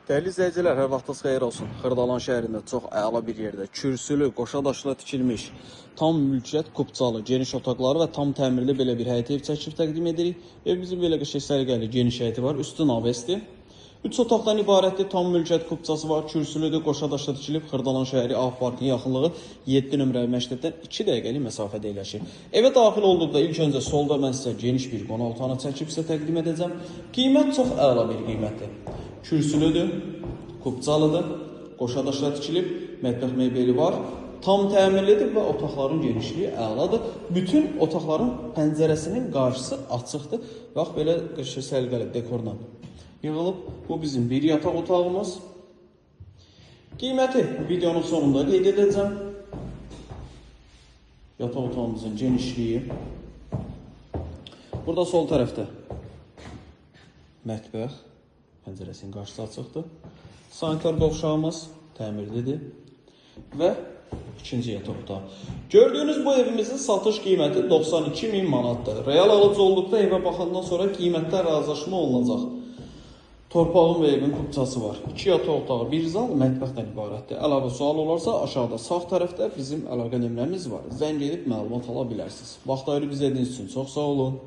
Dəyərli izləyicilər, hər vaxtınız xeyir olsun. Xırdalan şəhərində çox əla bir yerdə kürsülü, qoşadaşla tikilmiş, tam mülkiyyət kupçalı, geniş otaqları və tam təmirli belə bir həyət ev çəkib təqdim edirik. Evimizin belə qəşəng səliqəli geniş həyəti var, üstü navesdir. 3 otaqdan ibarətdir, tam mülkiyyət kupçası var, kürsülüdür, qoşadaşla tikilib, Xırdalan şəhəri Ağ Parkın yaxınlığı 7 nömrəli məktəbdən 2 dəqiqəlik məsafədə yerləşir. Evə daxil olduqda ilk öncə solda mən sizə geniş bir qonaq otağını çəkib sizə təqdim edəcəm. Qiymət çox əla bir qiymətdir. Kürsülüdür, kupçalıdır, qoşadaşla tikilib, mətbəx mebeli var, tam təmirlidir və otaqların genişliyi əladır. Bütün otaqların pəncərəsinin qarşısı açıqdır. Bax, belə qəşəng səliqəli dekorla yığılıb. Bu bizim bir yataq otağımız. Qiyməti videonun sonunda qeyd edəcəm. Yataq otağımızın genişliyi. Burada sol tərəfdə mətbəx, pəncərəsinin qarşısı açıqdır. Sanitar qovşağımız təmirlidir və ikinci yataq otağı. Gördüyünüz bu evimizin satış qiyməti 92.000 manatdır. Real alıcı olduqda evə baxandan sonra qiymətdə razılaşma olunacaq. Torpağın və evin kupçası var. 2 yataq otağı, bir zal, mətbəxdən ibarətdir. Əlavə sual olarsa aşağıda sağ tərəfdə bizim əlaqə nömrəmiz var. Zəng edib məlumat ala bilərsiniz. Vaxt ayırıb izlədiyiniz üçün çox sağ olun.